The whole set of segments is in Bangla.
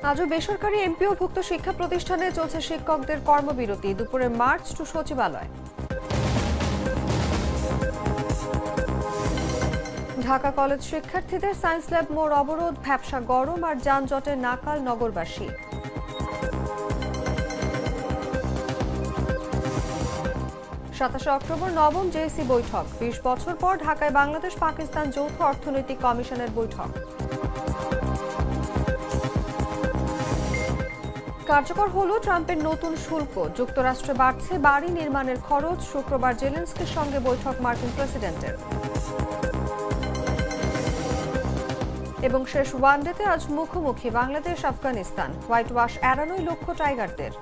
আজও বেসরকারি এমপিওভুক্ত শিক্ষা প্রতিষ্ঠানে চলছে শিক্ষকদের কর্মবিরতি। দুপুরে মার্চ টু সচিবালয়। ঢাকা কলেজ শিক্ষার্থীদের সায়েন্স ল্যাব মোড় অবরোধ, ভ্যাপসা গরম আর যানজটে নাকাল নগরবাসী। 27 অক্টোবর নবম জেএসি বৈঠক। 20 বছর পর ঢাকায় বাংলাদেশ পাকিস্তান যৌথ অর্থনৈতিক কমিশনের বৈঠক। কার্যকর হলো ট্রাম্পের নতুন শুল্ক। যুক্তরাষ্ট্রে বাড়ছে বাড়ি নির্মাণের খরচ। শুক্রবার জেলেনস্কির সঙ্গে বৈঠক মার্কিন প্রেসিডেন্টের। এবং শেষ ওয়ানডেতে আজ মুখোমুখি বাংলাদেশ আফগানিস্তান। হোয়াইট ওয়াশ এড়ানোই লক্ষ্য টাইগারদের।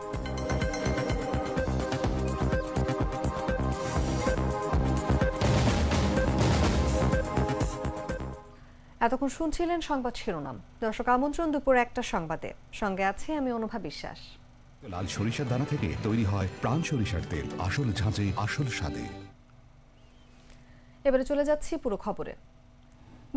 এতক্ষণ শুনছিলেন সংবাদ শিরোনাম। দর্শক, আমন্ত্রণ দুপুর 1টা সংবাদে। সঙ্গে আছি আমি অনুভা বিশ্বাস। লাল সরিষার দানা থেকে তৈরি হয় প্রাণ সরিষার তেল, আসল ঝাঁঝে আসল স্বাদে। এবারে চলে যাচ্ছি পুরো খবরে।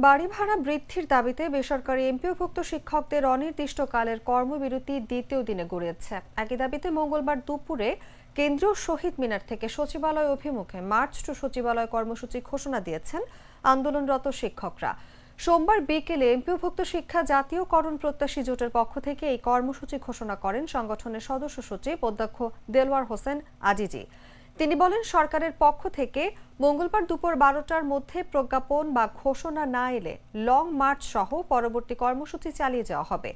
বাড়ি ভাড়া বৃদ্ধির দাবিতে বেসরকারি এমপিওভুক্ত শিক্ষকদের অনির্দিষ্টকালের কর্মবিরতি দ্বিতীয় দিনে গড়িয়েছে। একই দাবিতে মঙ্গলবার দুপুরে কেন্দ্রীয় শহীদ মিনার থেকে সচিবালয় অভিমুখে মার্চ টু সচিবালয় কর্মসূচি ঘোষণা দিয়েছেন আন্দোলনরত শিক্ষকরা। সোমবার বিকেলে এমপিওভুক্ত শিক্ষা জাতীয়করণ প্রত্যাশী জোটের পক্ষ থেকে এই কর্মসূচি ঘোষণা করেন সংগঠনের সদস্য সচিব অধ্যক্ষ দেলওয়ার হোসেন আজিজি। তিনি বলেন, সরকারের পক্ষ থেকে মঙ্গলবার দুপুর 12টার মধ্যে প্রজ্ঞাপন বা ঘোষণা না এলে লং মার্চ সহ পরবর্তী কর্মসূচি চালিয়ে যাওয়া হবে।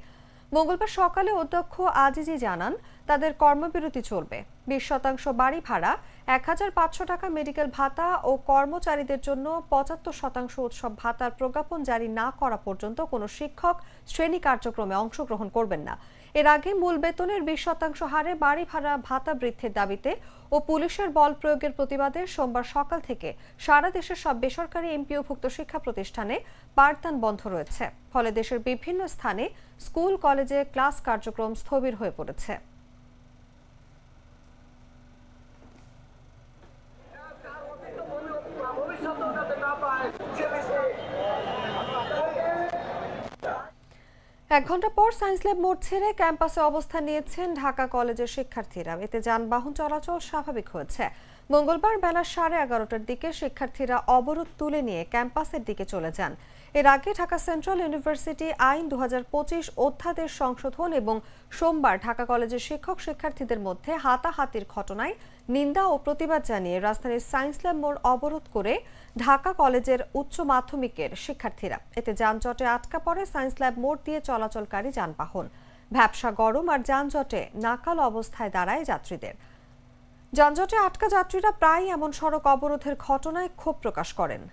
মঙ্গলবার সকালে অধ্যক্ষ আজিজি জানান, তাদের কর্মবিরতি চলবে। 20% বাড়ি ভাড়া, 1500 টাকা মেডিকেল ভাতা ও কর্মচারীদের জন্য 75% উৎসব ভাতার প্রজ্ঞাপন জারি না করা পর্যন্ত কোনো শিক্ষক শ্রেণী কার্যক্রমে অংশগ্রহণ করবেন না। এর আগে মূল বেতনের 20% হারে বাড়ি ভাড়া ভাতা বৃদ্ধির দাবিতে ও পুলিশের বল প্রয়োগের প্রতিবাদে সোমবার সকাল থেকে সারা দেশের সব বেসরকারি এমপিওভুক্ত শিক্ষা প্রতিষ্ঠানে পাঠদান বন্ধ রয়েছে। ফলে দেশের বিভিন্ন স্থানে স্কুল কলেজে ক্লাস কার্যক্রম স্থবির হয়ে পড়েছে। এক ঘন্টা পর সায়েন্স ল্যাব মোড় ছেড়ে ক্যাম্পাসে অবস্থান নিয়েছেন ঢাকা কলেজের শিক্ষার্থীরা। এতে যানবাহন চলাচল স্বাভাবিক হয়েছে। মঙ্গলবার বেলা 11:30টার দিকে শিক্ষার্থীরা অবরোধ তুলে নিয়ে ক্যাম্পাসের দিকে চলে যান। এর আগে ঢাকা সেন্ট্রাল ইউনিভার্সিটি আইন 2025 অধ্যাদেশ সংশোধন এবং সোমবার ঢাকা কলেজের শিক্ষক শিক্ষার্থীদের মধ্যে হাতাহাতির ঘটনায় নিন্দা ও প্রতিবাদ জানিয়ে রাজধানীর সায়েন্স ল্যাব মোড় অবরোধ করে ঢাকা কলেজের উচ্চ মাধ্যমিকের শিক্ষার্থীরা। এতে যানজটে আটকা পড়ে সায়েন্স ল্যাব মোড় দিয়ে চলাচলকারী যানবাহন। ভ্যাপসা গরম আর যানজটে নাকাল অবস্থায় দাঁড়ায় যাত্রীদের। যানজটে আটকা যাত্রীরা প্রায় এমন সড়ক অবরোধের ঘটনায় ক্ষোভ প্রকাশ করেন।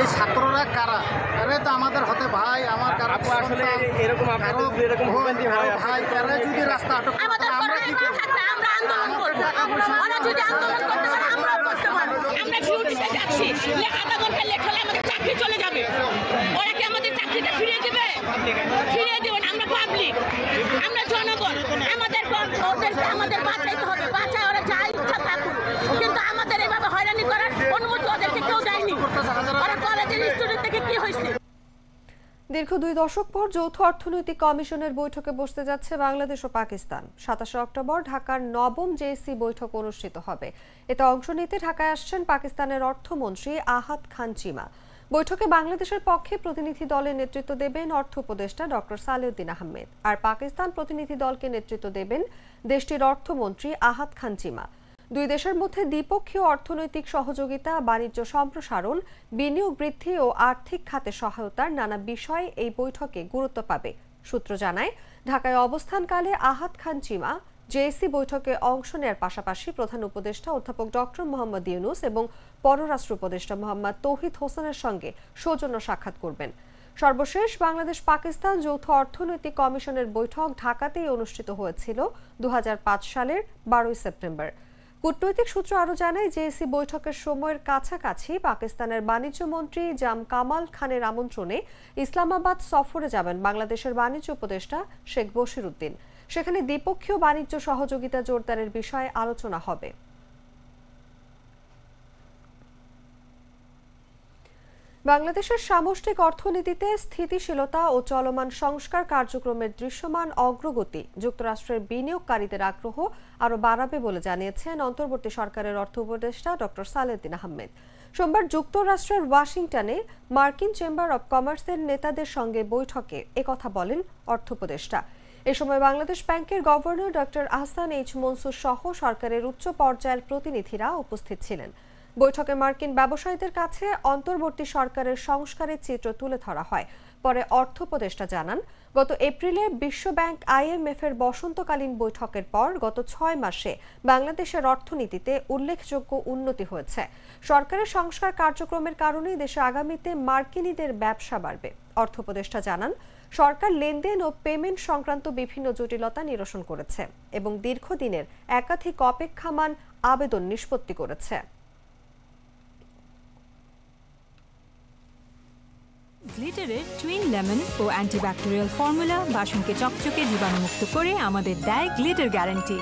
এই ছাত্ররা কারা? আরে তো আমাদের হতে ভাই, আমার কারা আসলে এরকম আপনাদের যদি এরকম ভোগান্তি হয় ভাই, কারা যদি রাস্তা আটক করে আমরা কি করব? আমরা আন্দোলন করব। ওরা যদি আন্দোলন করতে পারে আমরা করতে পারব। আমরা ডিউটিতে যাচ্ছি, আধা ঘন্টা লেট হলে আমাদের চাকরি চলে যাবে। ওরা কি আমাদের চাকরিটা ফিরিয়ে দিবে? ফিরিয়ে দিবে না। আমরা পাবলিক, আমরা জনগণ, আমাদের বাঁচাইতে হবে। বাঁচায় ওরা যা ইচ্ছা থাকুক, কিন্তু আমাদের এভাবে হয়রানি করার অনুমতি ওদেরকে কেউ দেয়নি। ওরা কলেজের স্টুডেন্ট থেকে কি হয়েছে? দীর্ঘ 2 দশক পর যৌথ অর্থনৈতিক কমিশনের বৈঠকে বসতে যাচ্ছে বাংলাদেশ ও পাকিস্তান। 27 অক্টোবর ঢাকার নবম জেএসি বৈঠক অনুষ্ঠিত হবে। এতে অংশ নিতে ঢাকায় আসছেন পাকিস্তানের অর্থমন্ত্রী আহাদ খান চিমা। বৈঠকে বাংলাদেশের পক্ষে প্রতিনিধি দলের নেতৃত্ব দেবেন অর্থ উপদেষ্টা ডক্টর সালেউদ্দিন আহমেদ, আর পাকিস্তান প্রতিনিধি দলকে নেতৃত্ব দেবেন দেশটির অর্থমন্ত্রী আহাদ খান চিমা। দুই দেশের মধ্যে দ্বিপক্ষীয় অর্থনৈতিক সহযোগিতা, বাণিজ্য সম্প্রসারণ, বিনিয়োগ বৃদ্ধি ও আর্থিক খাতে সহায়তার নানা বিষয়ে এই বৈঠকে গুরুত্ব পাবে। সূত্র জানায়, ঢাকায় অবস্থানকালে আহাদ খান চিমা জেএসি বৈঠকে অংশ নেওয়ার পাশাপাশি প্রধান উপদেষ্টা অধ্যাপক ডক্টর মোহাম্মদ ইউনুস এবং পররাষ্ট্র উপদেষ্টা মোহাম্মদ তৌহিদ হোসেনের সঙ্গে সৌজন্য সাক্ষাৎ করবেন। সর্বশেষ বাংলাদেশ পাকিস্তান যৌথ অর্থনৈতিক কমিশনের বৈঠক ঢাকাতেই অনুষ্ঠিত হয়েছিল 2005 সালের 12 সেপ্টেম্বর। কূটনৈতিক সূত্র আরও জানায়, জেএসি বৈঠকের সময়ের কাছাকাছি পাকিস্তানের বাণিজ্য মন্ত্রী জাম কামাল খানের আমন্ত্রণে ইসলামাবাদ সফরে যাবেন বাংলাদেশের বাণিজ্য উপদেষ্টা শেখ বশির উদ্দিন। সেখানে দ্বিপক্ষীয় বাণিজ্য সহযোগিতা জোরদারের বিষয়ে আলোচনা হবে। বাংলাদেশের সামষ্টিক অর্থনীতিতে স্থিতিশীলতা ও চলমান সংস্কার কার্যক্রমের দৃশ্যমান অগ্রগতি যুক্তরাষ্ট্রের বিনিয়োগকারীদের আগ্রহ আরও বাড়াবে বলে জানিয়েছেন অন্তর্বর্তী সরকারের অর্থ উপদেষ্টা ডক্টর সালেউদ্দিন আহমেদ। সোমবার যুক্তরাষ্ট্রের ওয়াশিংটনে মার্কিন চেম্বার অব কমার্সের নেতাদের সঙ্গে বৈঠকে একথা বলেন অর্থ উপদেষ্টা। এ সময় বাংলাদেশ ব্যাংকের governor doctor Ahsan H Mansur সহ সরকারের উচ্চ পর্যায়ের প্রতিনিধিরা উপস্থিত ছিলেন। বৈঠকে মার্কিন ব্যবসায়ীদের কাছে অন্তর্বর্তী সরকারের সংস্কারের চিত্র তুলে ধরা হয়। পরে অর্থ উপদেষ্টা জানান, গত এপ্রিলে বিশ্বব্যাংক IMF এর বসন্তকালীন বৈঠকের পর গত 6 মাসে বাংলাদেশের অর্থনীতিতে উল্লেখযোগ্য উন্নতি হয়েছে। সরকারের সংস্কার কার্যক্রমের কারণেই দেশে আগামীতে মার্কিনীদের ব্যবসা বাড়বে। অর্থ উপদেষ্টা জানান, সরকার লেনদেন ও পেমেন্ট সংক্রান্ত বিভিন্ন জটিলতা নিরসন করেছে এবং দীর্ঘদিনের একাধিক অপেক্ষামান আবেদন নিষ্পত্তি করেছে। গ্লিটারের টুইন লেমন ও অ্যান্টিব্যাকটেরিয়াল ফর্মুলা বাসনকে চকচকে জীবাণুমুক্ত করে আমাদের দেয় গ্লিটার গ্যারান্টি।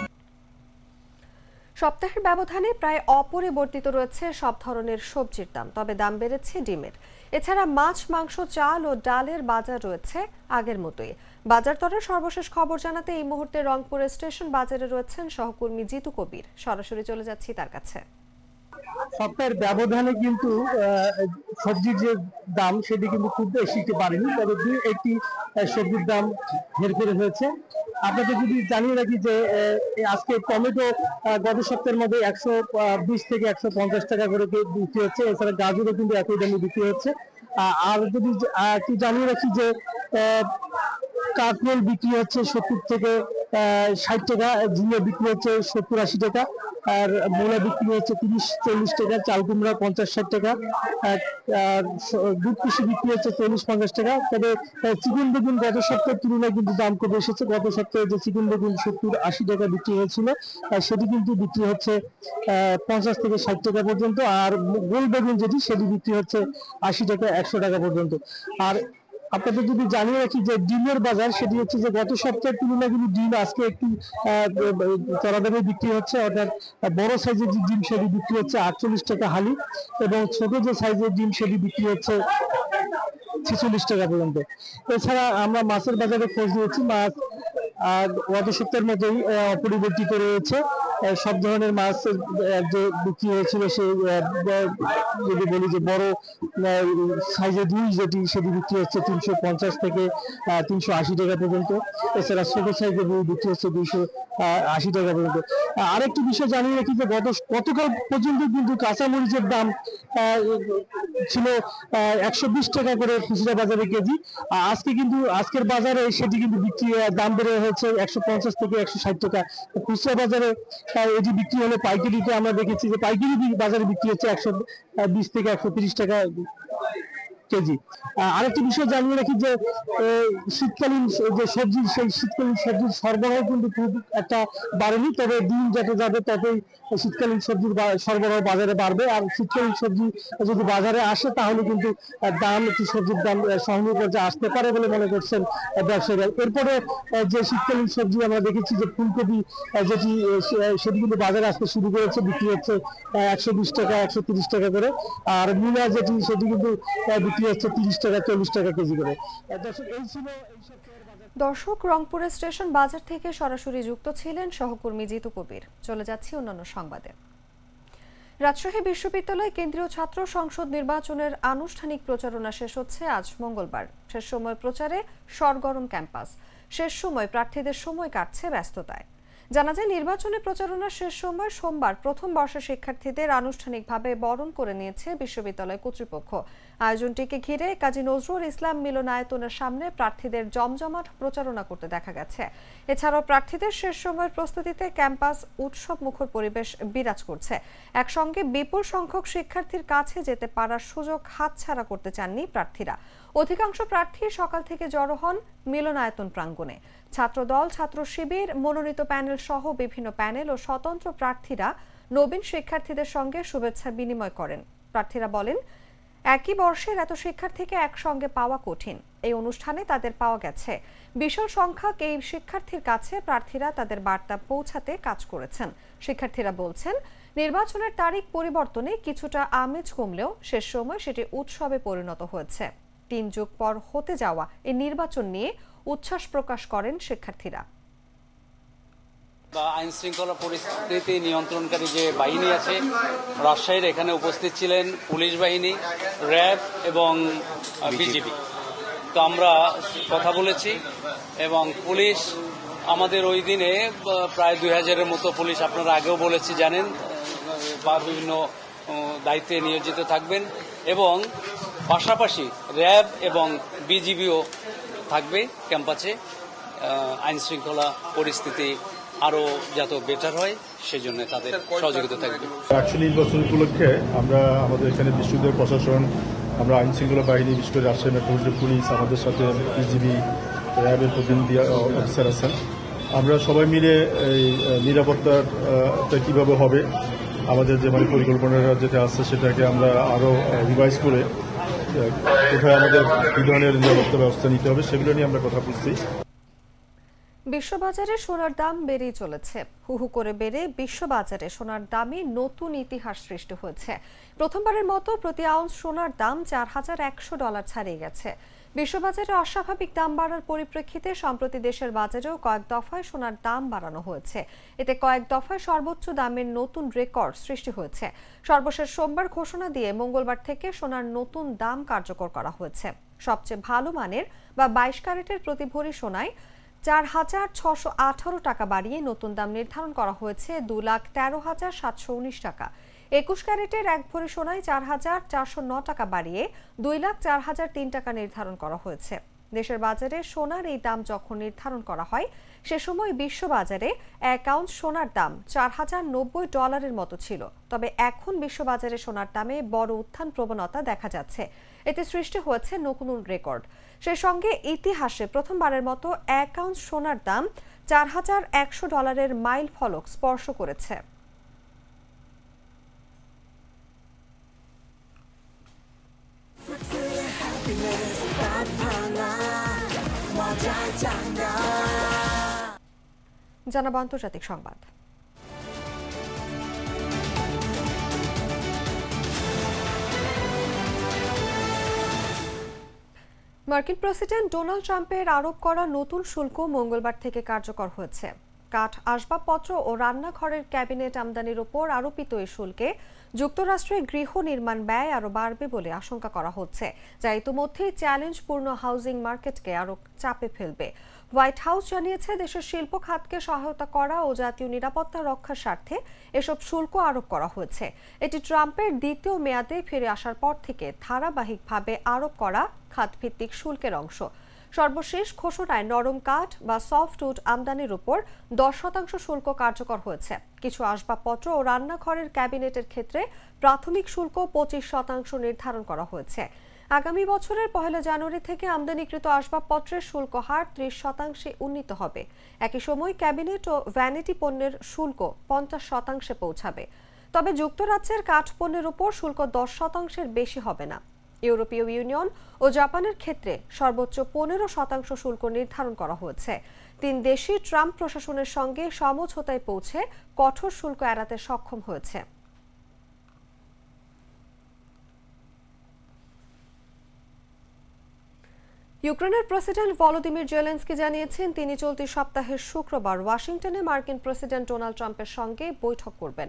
সপ্তাহের ব্যবধানে প্রায় অপরিবর্তিত রয়েছে সব ধরনের সবজির দাম, তবে দাম বেড়েছে ডিমের। এছাড়া মাছ, মাংস, চাল ও ডালের বাজার রয়েছে আগের মতোই। বাজার দরের সর্বশেষ খবর জানাতে এই মুহূর্তে রংপুর স্টেশন বাজারে রয়েছেন সহকর্মী জিতু কবির। সরাসরি চলে যাচ্ছি তার কাছে। সপ্তাহের ব্যবধানে কিন্তু সবজির যে দাম সেটি কিন্তু খুব বেশি বাড়েনি, তবে একটি সবজির দাম হেরফের হয়েছে। আপনাদের যদি জানিয়ে রাখি যে আজকে টমেটো গত সপ্তাহের মধ্যে 120 থেকে 150 টাকা করে বিক্রি হচ্ছে। এছাড়া গাজরও কিন্তু একই দামে বিক্রি হচ্ছে। আর যদি একটু জানিয়ে রাখি যে কাঁকরোল বিক্রি হচ্ছে 70 থেকে 60 টাকা, ঝিঙে বিক্রি হচ্ছে 70-80 টাকা, আর মূলা বিক্রি হচ্ছে 30-40 টাকা, চাল কুমড়া 50-60 টাকা, আর দুধ কৃষি বিক্রি হচ্ছে 40-50 টাকা। তবে চিকেন বেগুন গত সপ্তাহের তুলনায় কিন্তু দাম কমে এসেছে। গত সপ্তাহে যে চিকেন বেগুন 70-80 টাকা বিক্রি হয়েছিল সেটি কিন্তু বিক্রি হচ্ছে 50 থেকে 60 টাকা পর্যন্ত। আর গোল বেগুন যেটি সেটি বিক্রি হচ্ছে 80 টাকা 100 টাকা পর্যন্ত। আর আপনাদের যদি জানিয়ে রাখি যে ডিমের বাজার সেটি হচ্ছে যে গত সপ্তাহের তুলনায় কিন্তু ডিম আজকে একটু চড়া দামে বিক্রি হচ্ছে। অর্থাৎ বড় সাইজের যে ডিম সেটি বিক্রি হচ্ছে 48 টাকা হালি, এবং ছোট যে সাইজের ডিম সেটি বিক্রি হচ্ছে 46 টাকা পর্যন্ত। এছাড়া আমরা মাছের বাজারে খোঁজ নিয়েছি, মাছ গত সপ্তাহের মতোই অপরিবর্তিত রয়েছে। সব ধরনের মাছ যে বিক্রি হয়েছিল সে যদি বলি যে বড় সাইজের রুই যেটি সেটি বিক্রি হচ্ছে 350 থেকে 380 টাকা পর্যন্ত। এছাড়া ছোট সাইজের রুই বিক্রি হচ্ছে 280 টাকা পর্যন্ত। আরেকটি বিষয় জানিয়ে রাখি যে গতকাল পর্যন্ত কিন্তু কাঁচামরিচের দাম ছিল 120 টাকা করে খুচরা বাজারে কেজি। আজকে কিন্তু আজকের বাজারে সেটি কিন্তু বিক্রি দাম বেড়ে হয়েছে 150 থেকে 160 টাকা। খুচরা বাজারে এটি বিক্রি হলে পাইকারিতে আমরা দেখেছি যে পাইকারি বাজারে বিক্রি হচ্ছে 120 থেকে 130 টাকা কেজি। আরেকটি বিষয় জানিয়ে রাখি যে শীতকালীন যে সবজি, সেই শীতকালীন সবজির সরবরাহ কিন্তু খুব একটা বাড়েনি, তবে দিন যত যাবে ততই শীতকালীন সবজির সরবরাহ বাজারে বাড়বে। আর শীতকালীন সবজি যদি বাজারে আসে তাহলে কিন্তু দাম একটু সবজির দাম সহনীয় পর্যায়ে আসতে পারে বলে মনে করছেন ব্যবসায়ীরা। এরপরে যে শীতকালীন সবজি আমরা দেখেছি যে ফুলকপি যেটি সেটি কিন্তু বাজারে আসতে শুরু করেছে, বিক্রি হচ্ছে 120 টাকা 130 টাকা করে। আর মূলা যেটি সেটি কিন্তু বিক্রি হচ্ছে 30 টাকা 40 টাকা কেজি করে। দর্শক, রংপুরের স্টেশন বাজার থেকে সরাসরি যুক্ত ছিলেন সহকর্মী জিতু কবির। চলে যাচ্ছি অন্যান্য সংবাদে। রাজশাহী বিশ্ববিদ্যালয় কেন্দ্রীয় ছাত্র সংসদ নির্বাচনের আনুষ্ঠানিক প্রচারণা শেষ হচ্ছে আজ মঙ্গলবার। শেষ সময় প্রচারে সরগরম ক্যাম্পাস। শেষ সময় প্রার্থীদের সময় কাটছে ব্যস্ততায়। জানা যায়, নির্বাচনী প্রচারণার শেষ সময় সোমবার প্রথম বর্ষের শিক্ষার্থীদের আনুষ্ঠানিকভাবে বরণ করে নিয়েছে বিশ্ববিদ্যালয় কর্তৃপক্ষ। আয়োজনটিকে ঘিরে কাজী নজরুল ইসলাম মিলনায়তনের সামনে প্রার্থীদের জমজমাট প্রচারণা করতে দেখা গেছে। এছাড়াও প্রার্থীদের শেষ সময়ের প্রস্তুতিতে ক্যাম্পাস উৎসব মুখর পরিবেশ বিরাজ করছে। একসঙ্গে বিপুল সংখ্যক শিক্ষার্থীর কাছে যেতে পারার সুযোগ হাতছাড়া করতে চাননি প্রার্থীরা। অধিকাংশ প্রার্থী সকাল থেকে জড়ো হন মিলনায়তন প্রাঙ্গণে। ছাত্রদল, ছাত্র শিবির, মনোনীত প্যানেল সহ বিভিন্ন প্যানেল ও স্বতন্ত্র প্রার্থীরা নবীন শিক্ষার্থীদের সঙ্গে শুভেচ্ছা বিনিময় করেন। প্রার্থীরা বলেন, একই বর্ষের এত শিক্ষার্থীকে একসঙ্গে পাওয়া কঠিন। এই অনুষ্ঠানে তাদের পাওয়া গেছে। বিশাল সংখ্যক এই শিক্ষার্থীর কাছে প্রার্থীরা তাদের বার্তা পৌঁছাতে কাজ করেছেন। শিক্ষার্থীরা বলছেন, নির্বাচনের তারিখ পরিবর্তনে কিছুটা আমেজ কমলেও শেষ সময় সেটি উৎসবে পরিণত হয়েছে। ৩ যুগ পর হতে যাওয়া এই নির্বাচন নিয়ে উচ্ছ্বাস প্রকাশ করেন শিক্ষার্থীরা। আইন শৃঙ্খলা পরিস্থিতি নিয়ন্ত্রণকারী যে বাহিনী আছে রাজশাহীর এখানে উপস্থিত ছিলেন পুলিশ বাহিনী, র্যাব এবং বিজিবি। তো আমরা কথা বলেছি এবং পুলিশ আমাদের ওই দিনে প্রায় 2000-এর মতো পুলিশ, আপনারা আগেও বলেছি জানেন, বা বিভিন্ন দায়িত্বে নিয়োজিত থাকবেন এবং পাশাপাশি র্যাব এবং বিজিবিও থাকবে ক্যাম্পাসে। আইন শৃঙ্খলা পরিস্থিতি আরো যাতে বেটার হয় সেজন্য তাদের সহযোগিতা থাকবে। অ্যাকচুয়ালি নির্বাচন উপলক্ষে আমরা আমাদের এখানে বিশ্ববিদ্যালয় প্রশাসন, আমরা আইন শৃঙ্খলা বাহিনী, বিশেষ করে রাজশাহী মেট্রোপলিটন পুলিশ, আমাদের সাথে বিজিবি, র্যাবের প্রতিনিধি অফিসার আছেন। আমরা সবাই মিলে এই নিরাপত্তাটা কীভাবে হবে, আমাদের যে পরিকল্পনাটা যেটা আছে সেটাকে আমরা আরও রিভাইজ করে কোথায় আমাদের কী ধরনের নিরাপত্তা ব্যবস্থা নিতে হবে সেগুলো নিয়ে আমরা কথা বলছি। বিশ্ববাজারে সোনার দাম বেড়েই চলেছে। হুহু করে বেড়ে বিশ্ববাজারে সোনার দামে নতুন ইতিহাস সৃষ্টি হয়েছে। প্রথমবারের মতো প্রতি আউন্স সোনার দাম $4100 ছাড়িয়ে গেছে। বিশ্ববাজারে অস্বাভাবিক দাম বাড়ার পরিপ্রেক্ষিতে সম্প্রতি দেশের বাজারেও কয়েক দফায় সোনার দাম বাড়ানো হয়েছে। এতে কয়েক দফায় সর্বোচ্চ দামের নতুন রেকর্ড সৃষ্টি হয়েছে। সর্বশেষ সোমবার ঘোষণা দিয়ে মঙ্গলবার থেকে সোনার নতুন দাম কার্যকর করা হয়েছে। সবচেয়ে ভালো মানের বা 22 ক্যারেটের প্রতি ভরি সোনায় 4618 টাকা বাড়িয়ে নতুন দাম নির্ধারণ করা হয়েছে 2,13,719 টাকা। 21 ক্যারেটের 1 ভরি সোনায় 4,409 টাকা বাড়িয়ে 2,04,003 টাকা নির্ধারণ করা হয়েছে। দেশের বাজারে সোনার এই দাম যখন নির্ধারণ করা হয় সে সময় বিশ্ববাজারে 1 আউন্স সোনার দাম $4090 মতো ছিল। তবে এখন বিশ্ববাজারে সোনার দামে বড় উত্থান প্রবণতা দেখা যাচ্ছে। এতে সৃষ্টি হয়েছে নতুন রেকর্ড। সেই সঙ্গে ইতিহাসে প্রথমবারের মতো 1 আউন্স সোনার দাম $4100 মাইল ফলক স্পর্শ করেছে। জানাবো আন্তর্জাতিক সংবাদ। মার্কিন প্রেসিডেন্ট ডোনাল্ড ট্রাম্পের আরোপ করা নতুন শুল্ক মঙ্গলবার থেকে কার্যকর হয়েছে। কাঠ, আসবাবপত্র ও রান্নাঘরের ক্যাবিনেট আমদানির উপর আরোপিত এই শুল্কে যুক্তরাষ্ট্রের গৃহ নির্মাণ ব্যয় আরও বাড়বে বলে আশঙ্কা করা হচ্ছে, যা ইতিমধ্যেই চ্যালেঞ্জপূর্ণ হাউজিং মার্কেটকে আরও চাপে ফেলবে। হোয়াইট হাউস জানিয়েছে দেশের শিল্প খাতকে সহায়তা করা ও জাতীয় নিরাপত্তা রক্ষার স্বার্থে এসব শুল্ক আরোপ করা হয়েছে। এটি ট্রাম্পের দ্বিতীয় মেয়াদে ফিরে আসার পর থেকে ধারাবাহিকভাবে আরোপ করা খাতভিত্তিক শুল্কের অংশ। সর্বশেষ ঘোষণায় নরম কাঠ বা সফটউড আমদানির উপর 10% শুল্ক কার্যকর হয়েছে। কিছু আসবাবপত্র ও রান্নাঘরের ক্যাবিনেটের ক্ষেত্রে প্রাথমিক শুল্ক 25% নির্ধারণ করা হয়েছে। আগামী বছরের 1 জানুয়ারি থেকে আমদানিকৃত আসবাবপত্রের শুল্ক হার 30% উন্নীত হবে। একই সময় ক্যাবিনেট ও ভ্যানিটি পণ্যের শুল্ক 50% পৌঁছাবে। তবে যুক্তরাজ্যের কাঠ পণ্যের উপর শুল্ক 10%-এর বেশি হবে না। ইউরোপীয় ইউনিয়ন ও জাপানের ক্ষেত্রে সর্বোচ্চ 15% শুল্ক নির্ধারণ করা হয়েছে। 3 দেশই ট্রাম্প প্রশাসনের সঙ্গে সমঝোতায় পৌঁছে কঠোর শুল্ক এড়াতে সক্ষম হয়েছে। ইউক্রেনের প্রেসিডেন্ট ভলোদিমির জেলেনস্কি জানিয়েছেন তিনি চলতি সপ্তাহের শুক্রবার ওয়াশিংটনে মার্কিন প্রেসিডেন্ট ডোনাল্ড ট্রাম্পের সঙ্গে বৈঠক করবেন।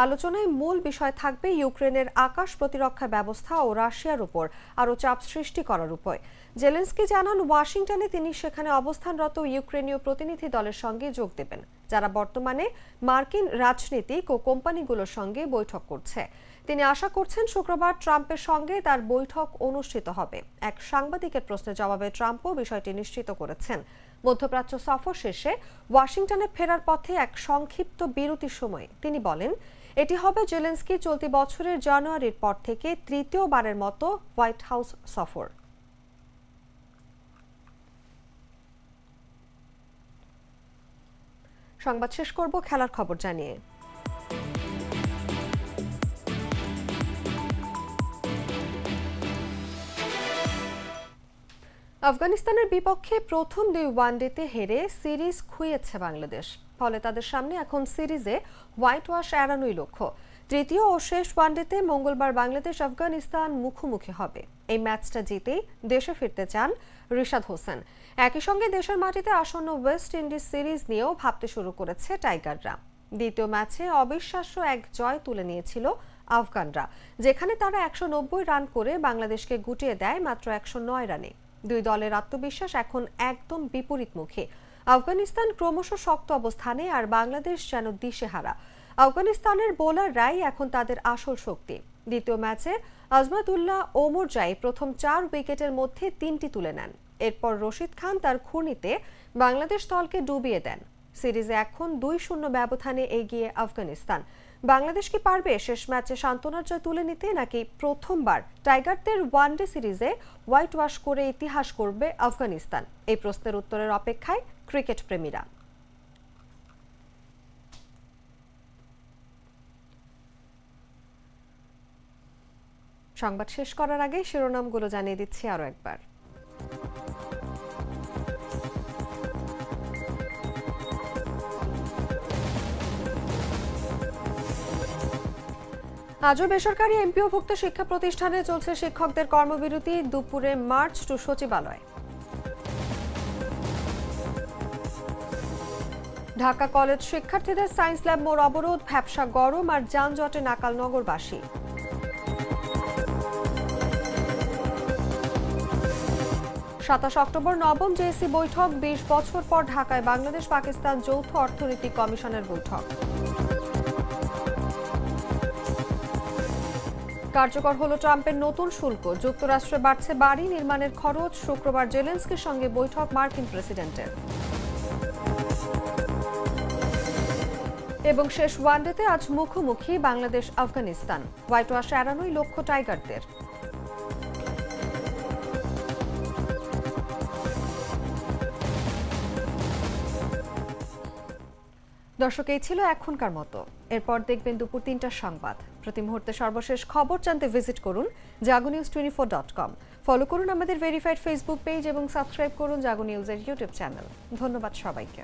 আলোচনায় মূল বিষয় থাকবে ইউক্রেনের আকাশ প্রতিরক্ষা ব্যবস্থা ও রাশিয়ার উপর আরও চাপ সৃষ্টি করার উপায়। জেলেনস্কি জানান ওয়াশিংটনে তিনি সেখানে অবস্থানরত ইউক্রেনীয় প্রতিনিধি দলের সঙ্গে যোগ দেবেন, যারা বর্তমানে মার্কিন রাজনীতিক ও কোম্পানিগুলোর সঙ্গে বৈঠক করছে। তিনি আশা করছেন শুক্রবার ট্রাম্পের সঙ্গে তার বৈঠক অনুষ্ঠিত হবে। এক সাংবাদিকের প্রশ্নের জবাবে ট্রাম্পও বিষয়টি নিশ্চিত করেছেন। মধ্যপ্রাচ্য সফর শেষে ওয়াশিংটনে ফেরার পথে এক সংক্ষিপ্ত বিরতির সময় তিনি বলেন, এটি হবে জেলেনস্কি চলতি বছরের জানুয়ারির পর থেকে তৃতীয়বারের মতো হোয়াইট হাউস সফর। সংবাদ শেষ করব খেলার খবর জানিয়ে। আফগানিস্তানের বিপক্ষে প্রথম 2 ওয়ানডেতে হেরে সিরিজ খুইয়েছে বাংলাদেশ। ফলে তাদের সামনে এখন সিরিজে হোয়াইট ওয়াশ এড়ানোই লক্ষ্য। তৃতীয় ও শেষ ওয়ানডেতে মঙ্গলবার বাংলাদেশ আফগানিস্তান মুখোমুখি হবে। এই ম্যাচটা জিতেই দেশে ফিরতে চান রিশাদ হোসেন। একই সঙ্গে দেশের মাটিতে আসন্ন ওয়েস্ট ইন্ডিজ সিরিজ নিয়েও ভাবতে শুরু করেছে টাইগাররা। দ্বিতীয় ম্যাচে অবিশ্বাস্য এক জয় তুলে নিয়েছিল আফগানরা, যেখানে তারা 190 রান করে বাংলাদেশকে গুটিয়ে দেয় মাত্র 109 রানে। দুই দলের আত্মবিশ্বাস এখন একদম বিপরীতমুখী। আফগানিস্তান ক্রমশ শক্ত অবস্থানে, আর বাংলাদেশ যেন দিশেহারা। আফগানিস্তানের বোলাররাই এখন তাদের আসল শক্তি। দ্বিতীয় ম্যাচে আজমাতুল্লাহ ওমরজাই প্রথম 4 উইকেটের মধ্যে 3টি তুলে নেন। এরপর রশিদ খান তার ঘূর্ণিতে বাংলাদেশ দলকে ডুবিয়ে দেন। সিরিজে এখন 2-0 ব্যবধানে এগিয়ে আফগানিস্তান। বাংলাদেশ কি পারবে শেষ ম্যাচে সান্ত্বনার জয় তুলে নিতে, নাকি প্রথমবার টাইগারদের ওয়ানডে সিরিজে হোয়াইট ওয়াশ করে ইতিহাস করবে আফগানিস্তান? এই প্রশ্নের উত্তরের অপেক্ষায় ক্রিকেট প্রেমীরা। সংবাদ শেষ করার আগে শিরোনামগুলো জানিয়ে দিচ্ছি আরো একবার। আজও বেসরকারি এমপিওভুক্ত শিক্ষা প্রতিষ্ঠানে চলছে শিক্ষকদের কর্মবিরতি। দুপুরে মার্চ টু সচিবালয়। ঢাকা কলেজ শিক্ষার্থীদের সায়েন্স ল্যাব মোড় অবরোধ, ভ্যাপসা গরম আর যানজটে নাকাল নগরবাসী। 27 অক্টোবর নবম জেএসসি বৈঠক। 20 বছর পর ঢাকায় বাংলাদেশ পাকিস্তান যৌথ অর্থনৈতিক কমিশনের বৈঠক। কার্যকর হলো ট্রাম্পের নতুন শুল্ক। যুক্তরাষ্ট্রে বাড়ছে বাড়ি নির্মাণের খরচ। শুক্রবার জেলেনস্কির সঙ্গে বৈঠক মার্কিন প্রেসিডেন্টের। এবং শেষ ওয়ানডেতে আজ মুখোমুখি বাংলাদেশ আফগানিস্তান। হোয়াইট ওয়াশ এড়ানোই লক্ষ্য টাইগারদের। দর্শক, এই ছিল এখনকার মতো। এরপর দেখবেন দুপুর 3টার সংবাদ। প্রতি মুহূর্তে সর্বশেষ খবর জানতে ভিজিট করুন jagonews24.com। ফলো করুন আমাদের ভেরিফাইড ফেসবুক পেজ এবং সাবস্ক্রাইব করুন জাগো নিউজের ইউটিউব চ্যানেল। ধন্যবাদ সবাইকে।